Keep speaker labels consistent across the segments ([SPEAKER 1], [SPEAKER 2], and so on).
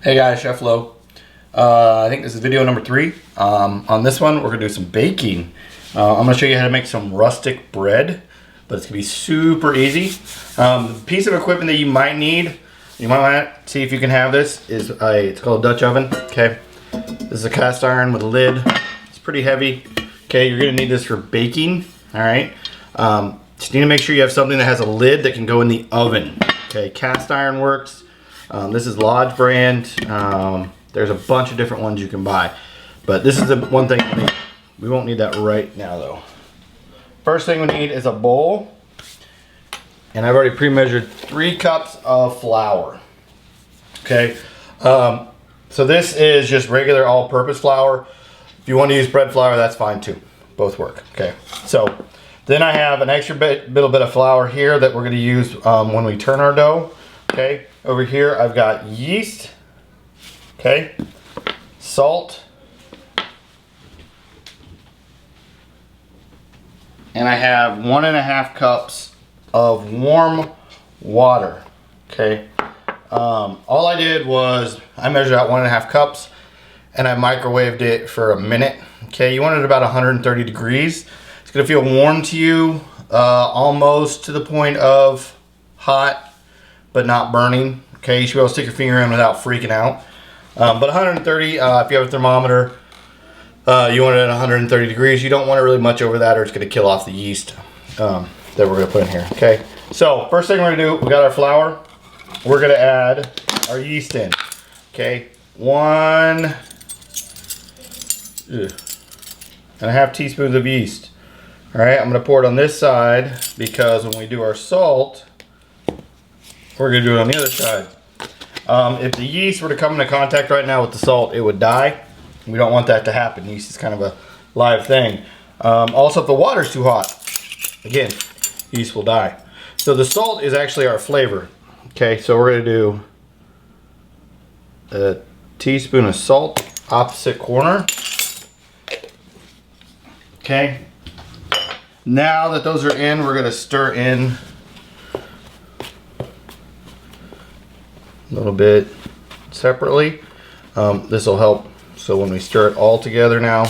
[SPEAKER 1] Hey guys, Chef Loaf. I think this is video number 3. On this one, we're gonna do some baking. I'm gonna show you how to make some rustic bread, but it's gonna be super easy. The piece of equipment that you might need, you might want to see if you can have this, is it's called a Dutch oven. Okay, this is a cast iron with a lid. It's pretty heavy. Okay, you're gonna need this for baking. All right, just need to make sure you have something that has a lid that can go in the oven. Okay, cast iron works. This is Lodge brand. There's a bunch of different ones you can buy, but this is the one thing we need. We won't need that right now though. First thing we need is a bowl, and I've already pre-measured 3 cups of flour. Okay, so this is just regular all-purpose flour. If you want to use bread flour, that's fine too. Both work. Okay, so then I have an extra little bit of flour here that we're going to use when we turn our dough. Okay, over here I've got yeast, okay, salt, and I have 1.5 cups of warm water. Okay, all I did was I measured out 1.5 cups and I microwaved it for a minute. Okay, you want it about 130 degrees. It's gonna feel warm to you, almost to the point of hot, but not burning. Okay, you should be able to stick your finger in without freaking out. But 130, if you have a thermometer, you want it at 130 degrees. You don't want it really much over that or it's gonna kill off the yeast that we're gonna put in here. Okay, so first thing we're gonna do, we got our flour. We're gonna add our yeast in. Okay, 1.5 teaspoons of yeast. All right, I'm gonna pour it on this side because when we do our salt, we're gonna do it on the other side. If the yeast were to come into contact right now with the salt, it would die. We don't want that to happen. Yeast is kind of a live thing. Also, if the water's too hot, again, yeast will die. So the salt is actually our flavor. Okay, so we're gonna do a teaspoon of salt, opposite corner. Okay. Now that those are in, we're gonna stir in a little bit separately. This will help. So when we stir it all together now,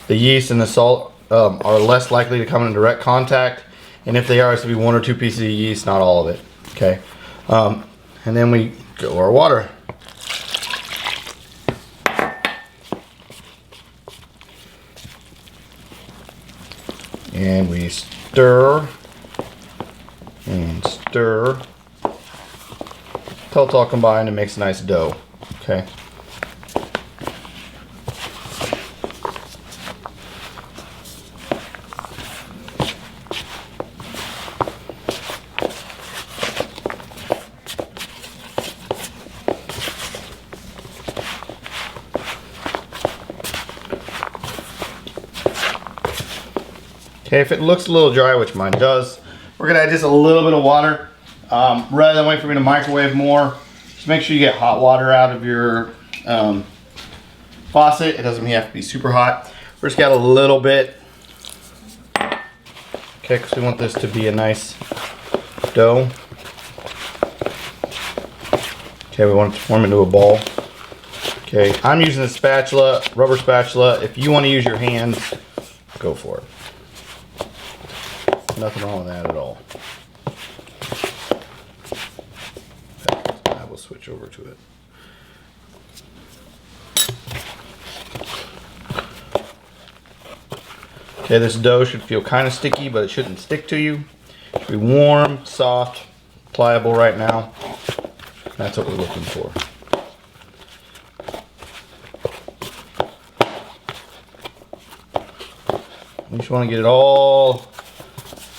[SPEAKER 1] the yeast and the salt are less likely to come in direct contact. And if they are, it's gonna be 1 or 2 pieces of yeast, not all of it. Okay. And then we go our water. And we stir and stir until it's all combined and makes a nice dough. Okay. Okay, if it looks a little dry, which mine does, we're gonna add just a little bit of water. Rather than wait for me to microwave more, just make sure you get hot water out of your faucet. It doesn't have to be super hot. We're just got a little bit. Okay, because we want this to be a nice dough. Okay, we want it to form into a ball. Okay, I'm using a spatula, rubber spatula. If you want to use your hands, go for it. Nothing wrong with that at all. I will switch over to it. Okay, this dough should feel kind of sticky, but it shouldn't stick to you. It should be warm, soft, pliable right now. That's what we're looking for. You just want to get it all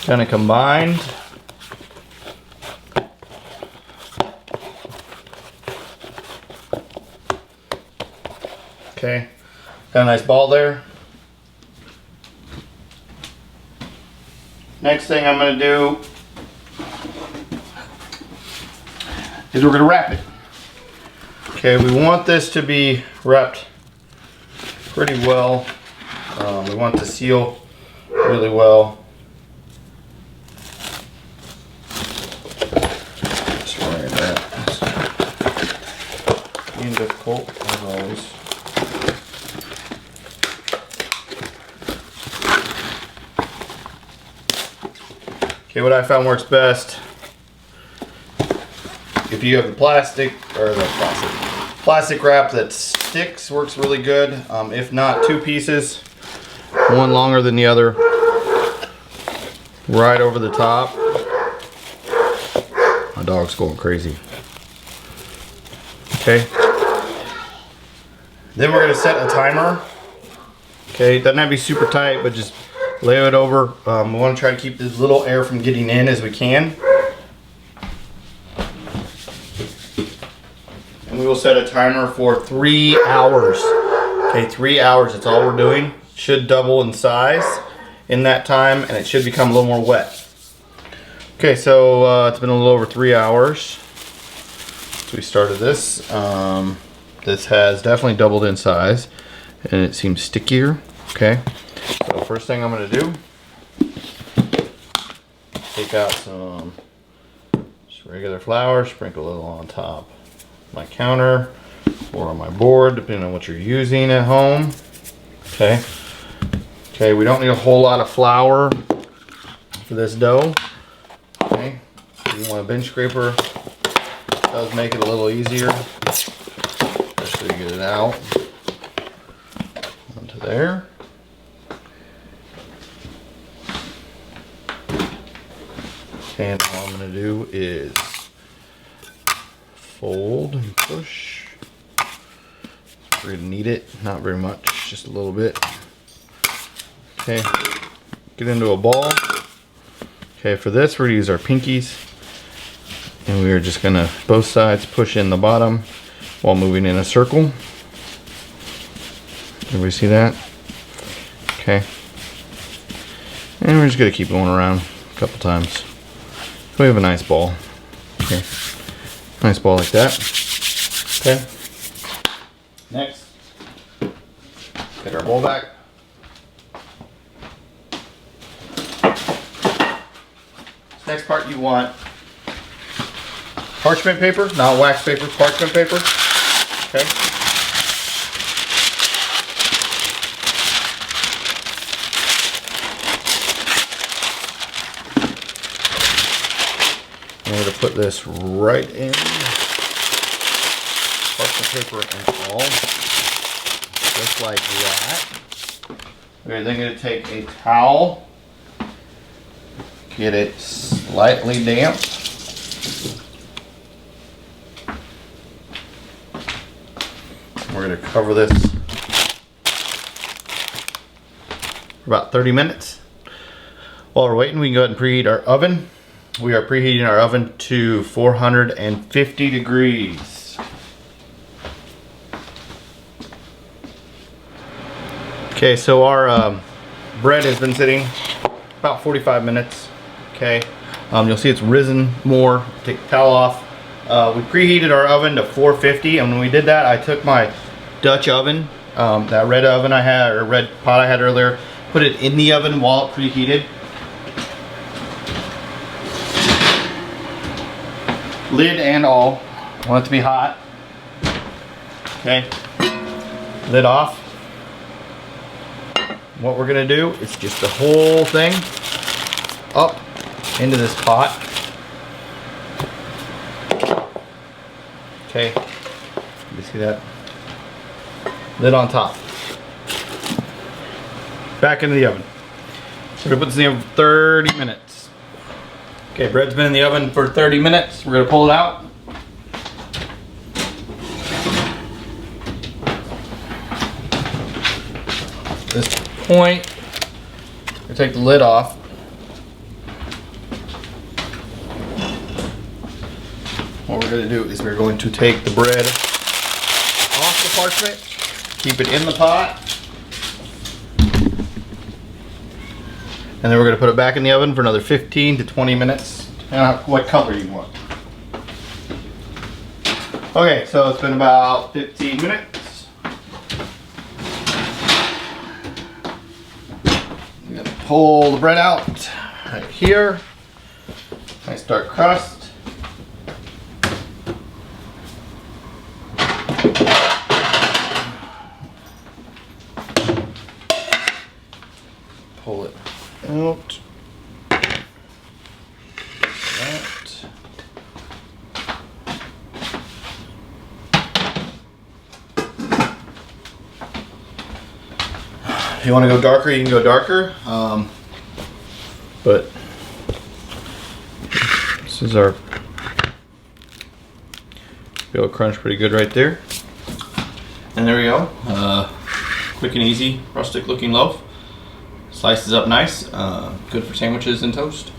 [SPEAKER 1] kind of combined. Okay, got a nice ball there. Next thing I'm going to do is we're going to wrap it. Okay, we want this to be wrapped pretty well. We want to seal really well. being difficult as always. Okay, what I found works best, if you have the plastic wrap that sticks, works really good. If not, 2 pieces, one longer than the other, right over the top. My dog's going crazy. Okay. Then we're gonna set a timer. Okay, it doesn't have to be super tight, but just lay it over. We want to try to keep as little air from getting in as we can. And we will set a timer for 3 hours. Okay, 3 hours, that's all we're doing. Should double in size in that time, and it should become a little more wet. Okay, so it's been a little over 3 hours since we started this. This has definitely doubled in size, and it seems stickier. Okay, so first thing I'm gonna do, take out some just regular flour, sprinkle a little on top of my counter or on my board, depending on what you're using at home. Okay. Okay, we don't need a whole lot of flour for this dough. Okay, if you want a bench scraper, it does make it a little easier. Just so you get it out onto there. And all I'm going to do is fold and push. We're going to knead it, not very much, just a little bit. Okay, get into a ball. Okay, for this we're going to use our pinkies. And we are just going to, both sides, push in the bottom while moving in a circle. Everybody see that? Okay. And we're just going to keep going around a couple times. So we have a nice ball. Okay. Nice ball like that. Okay. Next, get our bowl back. Next part, you want parchment paper, not wax paper, parchment paper. Okay. And we're going to put this right in, parchment paper and all, just like that. We're then going to take a towel, get it slightly damp. We're going to cover this for about 30 minutes. While we're waiting, we can go ahead and preheat our oven. We are preheating our oven to 450 degrees. Okay, so our bread has been sitting about 45 minutes. Okay, you'll see it's risen more. Take the towel off. We preheated our oven to 450, and when we did that, I took my Dutch oven, that red oven I had, or red pot I had earlier, put it in the oven while it preheated. Lid and all. I want it to be hot. Okay, lid off. What we're gonna do is just the whole thing up into this pot. Okay, you see that? Lid on top. Back into the oven. So we're gonna put this in the oven for 30 minutes. Okay, bread's been in the oven for 30 minutes. We're gonna pull it out. At this point, we're gonna take the lid off. What we're going to do is we're going to take the bread off the parchment, keep it in the pot, and then we're going to put it back in the oven for another 15 to 20 minutes, depending on what color you want. Okay, so it's been about 15 minutes. I'm going to pull the bread out right here. Nice dark crust. pull it out. That. If you want to go darker, you can go darker. But this is our, it'll crunch pretty good right there. And there we go. Quick and easy, rustic looking loaf. Slices up nice. Good for sandwiches and toast.